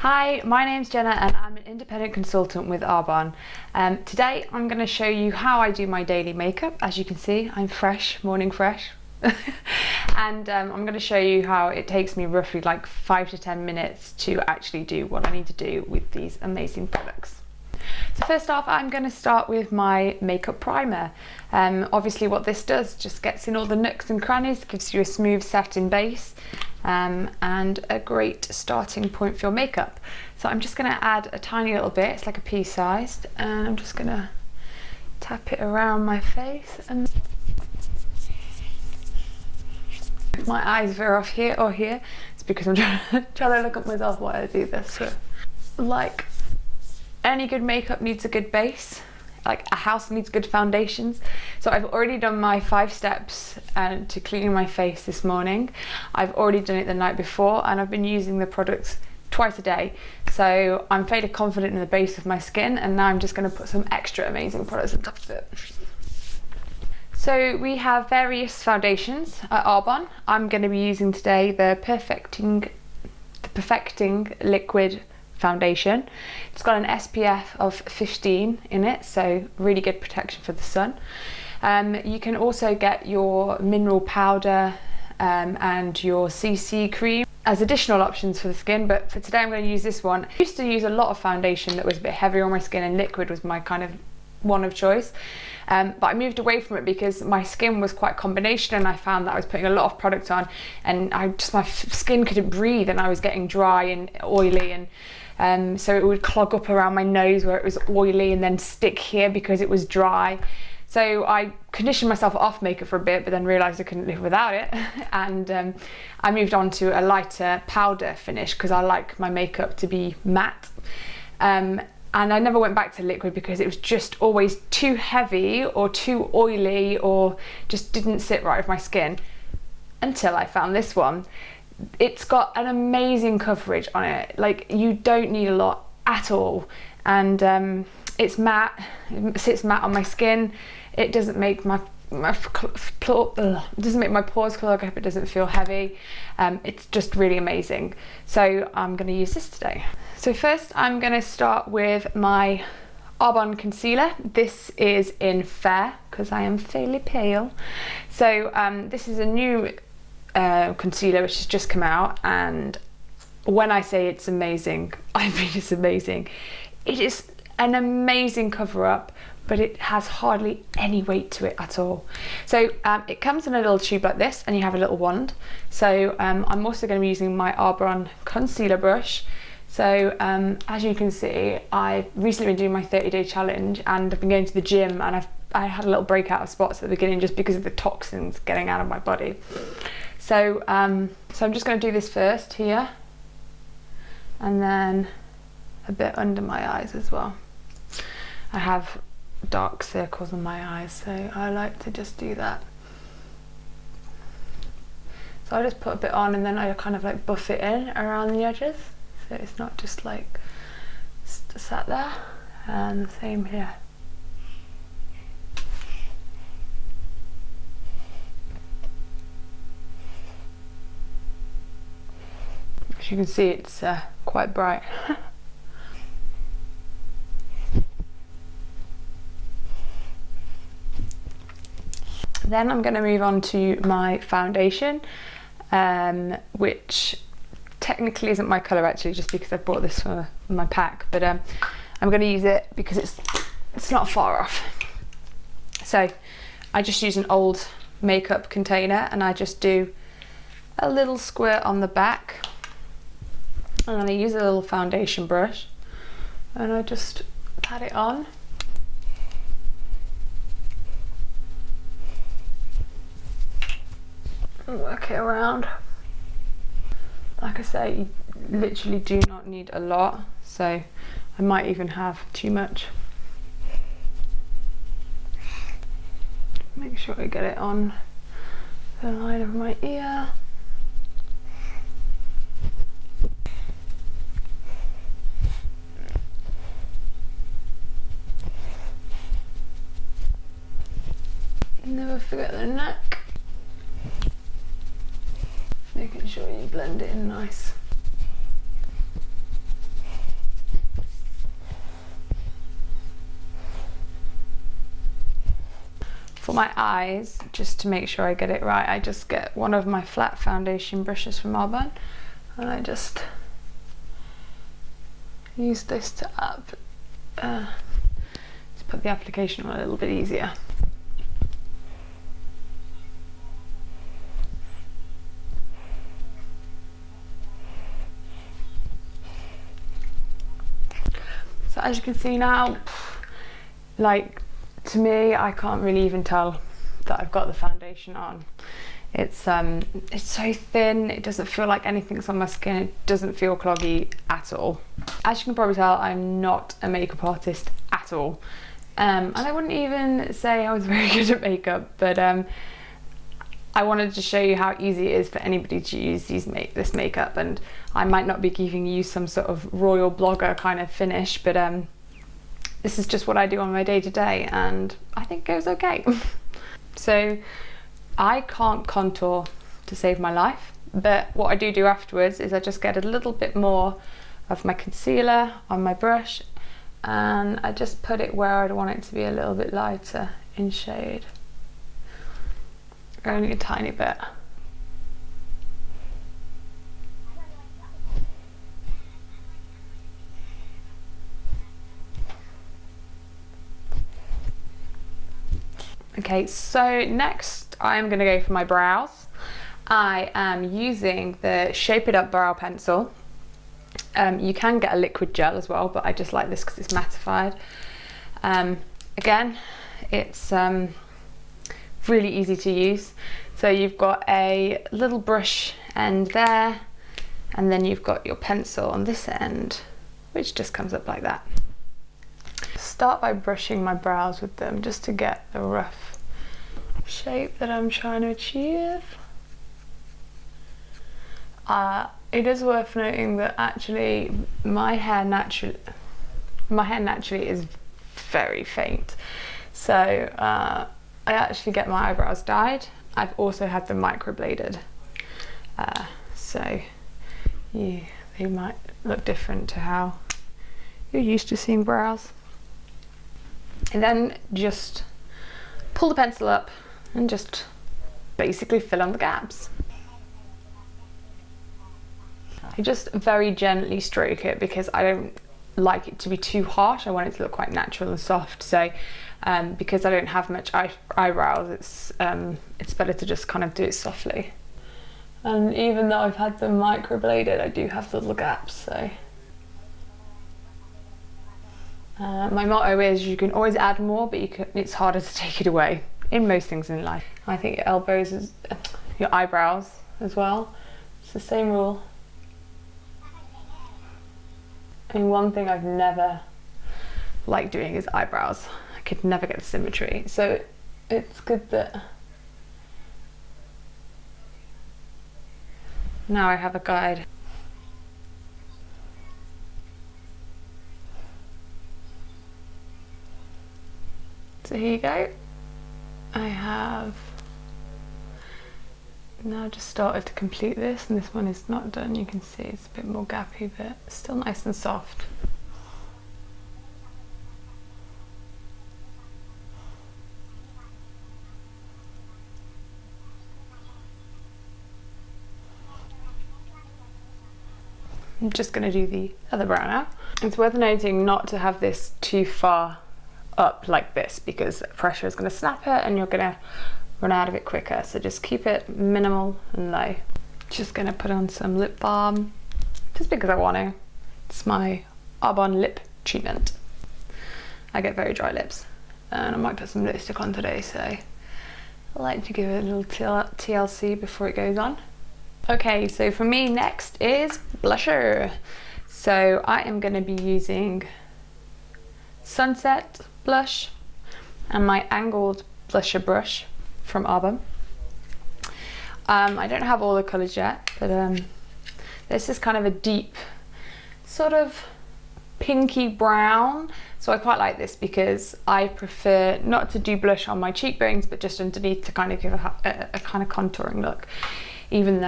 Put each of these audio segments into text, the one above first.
Hi, my name's Jenna and I'm an independent consultant with Arbonne. Today I'm going to show you how I do my daily makeup. As you can see, I'm fresh, morning fresh. And I'm going to show you how it takes me roughly like 5 to 10 minutes to actually do what I need to do with these amazing products. So first off, I'm going to start with my makeup primer. Obviously what this does, just gets in all the nooks and crannies, gives you a smooth satin base and a great starting point for your makeup. So I'm just going to add a tiny little bit, it's like a pea sized, and I'm just going to tap it around my face. And if my eyes veer off here or here, it's because I'm trying to look at myself while I do this. So, like any good makeup needs a good base, like a house needs good foundations. So I've already done my 5 steps to cleaning my face this morning. I've already done it the night before and I've been using the products twice a day. So I'm fairly confident in the base of my skin, and now I'm just going to put some extra amazing products on top of it. So we have various foundations at Arbonne. I'm going to be using today the Perfecting Liquid Foundation. It's got an SPF of 15 in it, so really good protection for the sun. You can also get your mineral powder and your CC cream as additional options for the skin, but for today I'm going to use this one. I used to use a lot of foundation that was a bit heavier on my skin, and liquid was my kind of one of choice. But I moved away from it because my skin was quite combination, and I found that I was putting a lot of product on and my skin couldn't breathe, and I was getting dry and oily, and so it would clog up around my nose where it was oily and then stick here because it was dry. So I conditioned myself off makeup for a bit, but then realised I couldn't live without it, and I moved on to a lighter powder finish because I like my makeup to be matte. And I never went back to liquid because it was just always too heavy or too oily or just didn't sit right with my skin, until I found this one. It's got an amazing coverage on it, like you don't need a lot at all, and it's matte, it sits matte on my skin. It doesn't make my pores clog up, it doesn't feel heavy. It's just really amazing. So I'm going to use this today. So first I'm going to start with my Arbonne concealer. This is in Fair because I am fairly pale. So this is a new concealer which has just come out, and when I say it's amazing, I mean it's amazing. It is an amazing cover up, but it has hardly any weight to it at all. So it comes in a little tube like this, and you have a little wand. So I'm also going to be using my Arbonne concealer brush. So as you can see, I've recently been doing my 30-day challenge, and I've been going to the gym, and I had a little breakout of spots at the beginning just because of the toxins getting out of my body. So so I'm just going to do this first here, and then a bit under my eyes as well. I have dark circles in my eyes, so I like to just do that. So I just put a bit on, and then I kind of like buff it in around the edges, so it's not just like sat there. And the same here. As you can see, it's quite bright. Then I'm going to move on to my foundation, which technically isn't my colour actually, just because I bought this for my pack, but I'm going to use it because it's not far off. So I just use an old makeup container, and I just do a little squirt on the back, and then I use a little foundation brush, and I just pat it on. And work it around. Like I say, you literally do not need a lot, so I might even have too much. Make sure I get it on the line of my ear. Never forget the neck. Making sure you blend it in nice. For my eyes, just to make sure I get it right, I just get one of my flat foundation brushes from Arbonne, and I just use this to put the application on a little bit easier. So as you can see now, like, to me, I can't really even tell that I've got the foundation on. It's so thin, it doesn't feel like anything's on my skin, it doesn't feel cloggy at all. As you can probably tell, I'm not a makeup artist at all. And I wouldn't even say I was very good at makeup, but I wanted to show you how easy it is for anybody to use this makeup, and I might not be giving you some sort of royal blogger kind of finish, but this is just what I do on my day-to-day, and I think it goes okay. So I can't contour to save my life, but what I do afterwards is I just get a little bit more of my concealer on my brush, and I just put it where I'd want it to be a little bit lighter in shade. Only a tiny bit. Okay, so next I'm going to go for my brows. I am using the Shape It Up brow pencil. You can get a liquid gel as well, but I just like this because it's mattified. Again, it's really easy to use. So you've got a little brush end there, and then you've got your pencil on this end, which just comes up like that. Start by brushing my brows with them just to get the rough shape that I'm trying to achieve. It is worth noting that actually my hair naturally is very faint, so I actually get my eyebrows dyed. I've also had them microbladed, so they might look different to how you're used to seeing brows. And then just pull the pencil up and just basically fill in the gaps. I just very gently stroke it because I don't like it to be too harsh. I want it to look quite natural and soft. So because I don't have much eyebrows, it's better to just kind of do it softly. And even though I've had them microbladed, I do have little gaps. So my motto is you can always add more, but it's harder to take it away in most things in life. I think your elbows is your eyebrows as well. It's the same rule. I mean, one thing I've never liked doing is eyebrows. I could never get the symmetry. So it's good that now I have a guide. So here you go. I have now just started to complete this, and this one is not done. You can see it's a bit more gappy, but still nice and soft. I'm just going to do the other brow now. It's worth noting not to have this too far up like this, because pressure is going to snap it and you're going to run out of it quicker. So just keep it minimal and low. Just going to put on some lip balm just because I want to. It's my Arbonne lip treatment. I get very dry lips and I might put some lipstick on today, so I like to give it a little TLC before it goes on. Okay, so for me next is blusher. So I am going to be using Sunset blush and my angled blusher brush from Arbonne. I don't have all the colours yet, but this is kind of a deep sort of pinky brown, so I quite like this because I prefer not to do blush on my cheekbones but just underneath to kind of give a kind of contouring look, even though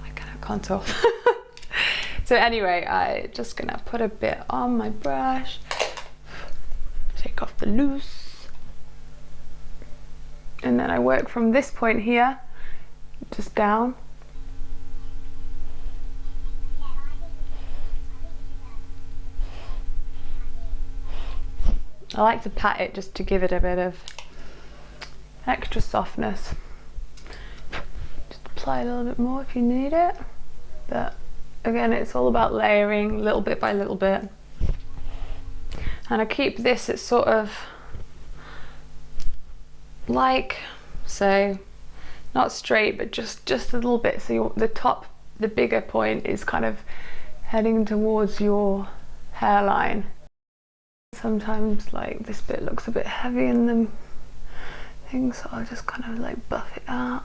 I cannot contour. So anyway, I'm just gonna put a bit on my brush, take off the loose, And then I work from this point here, just down. I like to pat it just to give it a bit of extra softness. Just apply a little bit more if you need it. But again, it's all about layering little bit by little bit. And I keep this at sort of like so, not straight, but just a little bit. So the top, the bigger point is kind of heading towards your hairline. Sometimes like this bit looks a bit heavy in the thing, so I'll just kind of like buff it out.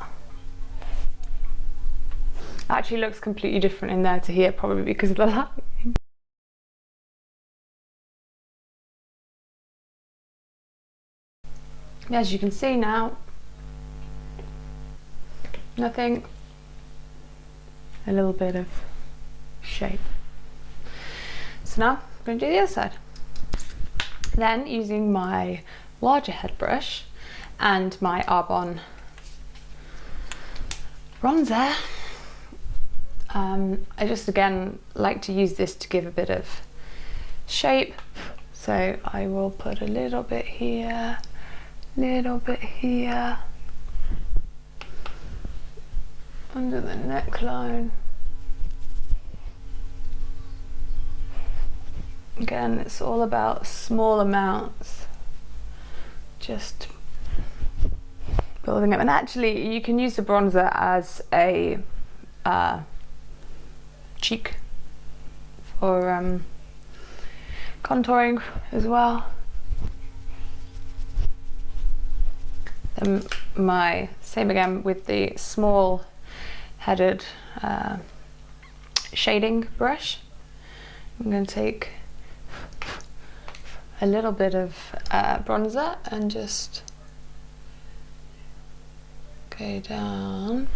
Actually looks completely different in there to here, probably because of the lighting. As you can see now, nothing, a little bit of shape. So now I'm going to do the other side. Then, using my larger head brush and my Arbonne bronzer, I just again like to use this to give a bit of shape. So I will put a little bit here, little bit here, under the neckline. Again, it's all about small amounts, just building up. And actually, you can use the bronzer as a cheek for contouring as well. Then my same again with the small headed shading brush. I'm going to take a little bit of bronzer and just go down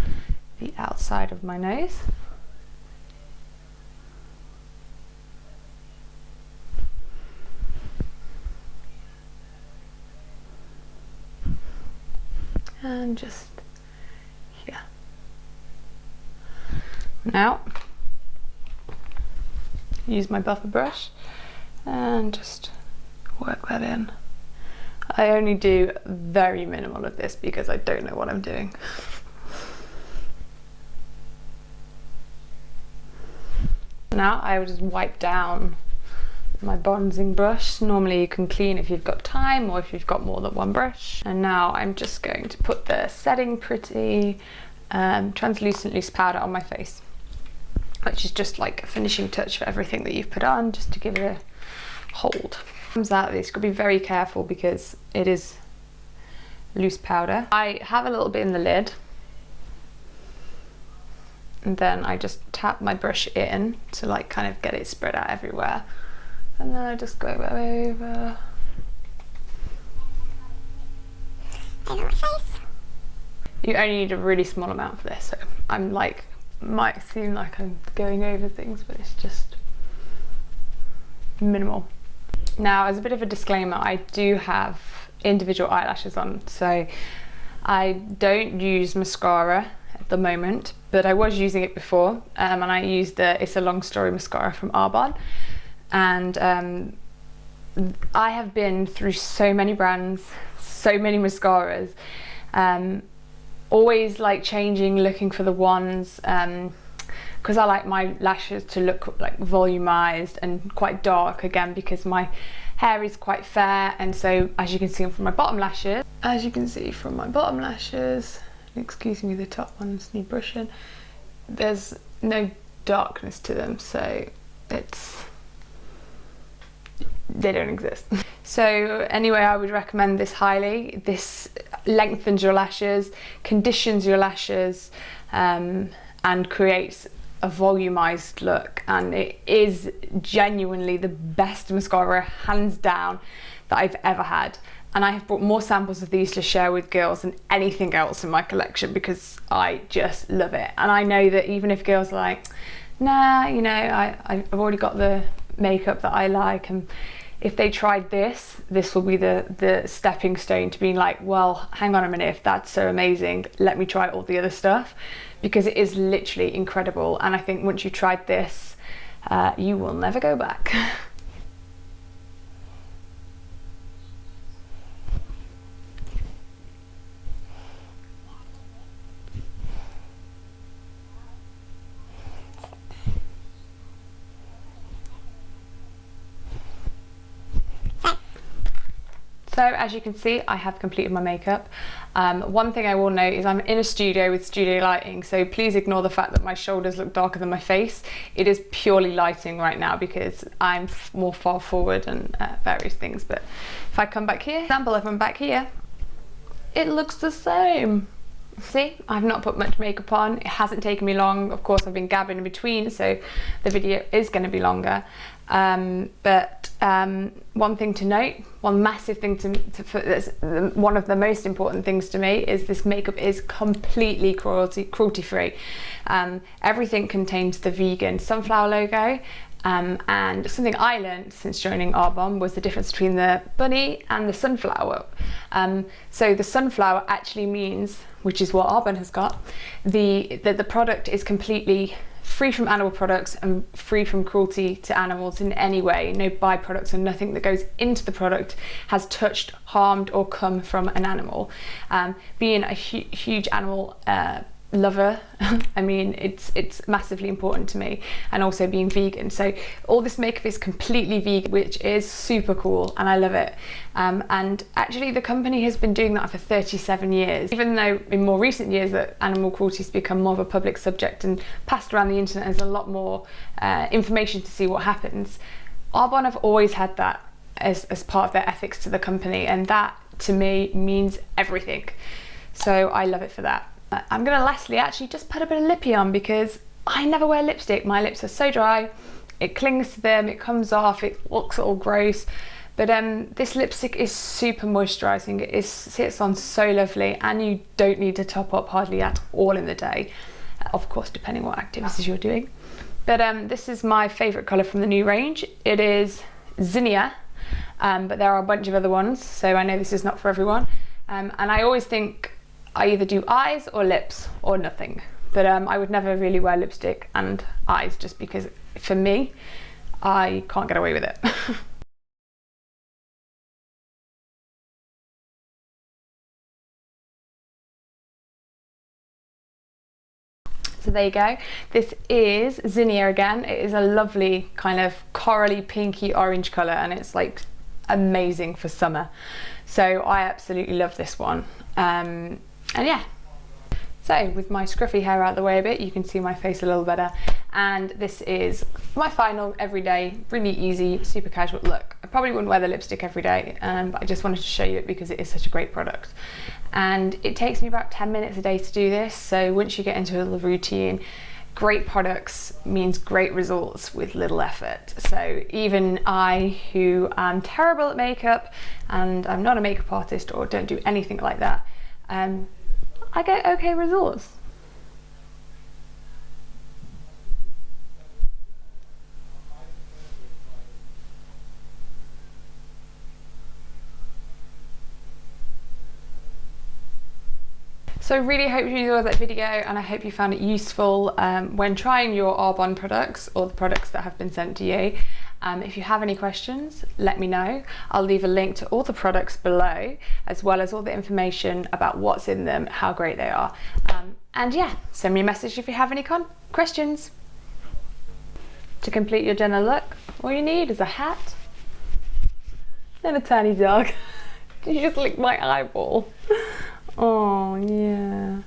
the outside of my nose. And just here. Now, use my buffer brush and just work that in. I only do very minimal of this because I don't know what I'm doing. Now I will just wipe down my bronzing brush. Normally you can clean if you've got time or if you've got more than one brush. And now I'm just going to put the Setting Pretty translucent loose powder on my face, which is just like a finishing touch for everything that you've put on, just to give it a hold. Comes out of this, got to be very careful because it is loose powder. I have a little bit in the lid, and then I just tap my brush in to like kind of get it spread out everywhere, and then I just go over my face. You only need a really small amount for this, so I'm like, might seem like I'm going over things, but it's just minimal. Now, as a bit of a disclaimer, I do have individual eyelashes on, so I don't use mascara at the moment, but I was using it before, and I used the It's a Long Story mascara from Arbonne, and I have been through so many brands, so many mascaras, always like changing, looking for the ones, because I like my lashes to look like volumized and quite dark, again because my hair is quite fair, and so as you can see from my bottom lashes, excuse me, the top ones need brushing, there's no darkness to them, so they don't exist. So anyway, I would recommend this highly. This lengthens your lashes, conditions your lashes, and creates a volumized look, and it is genuinely the best mascara, hands down, that I've ever had. And I have brought more samples of these to share with girls than anything else in my collection because I just love it. And I know that even if girls are like, nah, you know, I've already got the makeup that I like, and if they tried this, this will be the stepping stone to being like, well, hang on a minute, if that's so amazing, let me try all the other stuff, because it is literally incredible. And I think once you've tried this, you will never go back. So as you can see, I have completed my makeup. One thing I will note is I'm in a studio with studio lighting, so please ignore the fact that my shoulders look darker than my face. It is purely lighting right now because I'm more far forward and various things. But if I come back here, example, if I'm back here, it looks the same. See, I've not put much makeup on. It hasn't taken me long. Of course, I've been gabbing in between, so the video is going to be longer. One thing to note, one massive thing one of the most important things to me is this makeup is completely cruelty free. Everything contains the vegan sunflower logo. And something I learned since joining Arbonne was the difference between the bunny and the sunflower. So the sunflower actually means, which is what Arbonne has got, that the product is completely free from animal products and free from cruelty to animals in any way. No byproducts, and nothing that goes into the product has touched, harmed or come from an animal. Being a huge animal lover, I mean, it's massively important to me, and also being vegan. So all this makeup is completely vegan, which is super cool, and I love it. And actually the company has been doing that for 37 years. Even though in more recent years that animal cruelty has become more of a public subject and passed around the internet, there's a lot more information to see what happens. Arbonne have always had that as part of their ethics to the company, and that to me means everything. So I love it for that. I'm gonna lastly actually just put a bit of lippy on, because I never wear lipstick. My lips are so dry, it clings to them, it comes off, it looks all gross. But this lipstick is super moisturising. It sits on so lovely, and you don't need to top up hardly at all in the day. Of course, depending what activities you're doing. But this is my favourite colour from the new range. It is Zinnia, but there are a bunch of other ones, so I know this is not for everyone. And I always think I either do eyes or lips or nothing. But I would never really wear lipstick and eyes, just because for me, I can't get away with it. So there you go. This is Zinnia again. It is a lovely kind of corally pinky orange colour, and it's like amazing for summer. So I absolutely love this one. And yeah. So with my scruffy hair out of the way a bit, you can see my face a little better. And this is my final everyday, really easy, super casual look. I probably wouldn't wear the lipstick every day, but I just wanted to show you it because it is such a great product. And it takes me about 10 minutes a day to do this. So once you get into a little routine, great products means great results with little effort. So even I, who am terrible at makeup and I'm not a makeup artist or don't do anything like that, I get okay results. So really hope you enjoyed that video, and I hope you found it useful when trying your Arbonne products or the products that have been sent to you. If you have any questions, let me know. I'll leave a link to all the products below, as well as all the information about what's in them, how great they are. And yeah, send me a message if you have any questions. To complete your general look, all you need is a hat and a tiny dog. Did you just lick my eyeball? Oh yeah.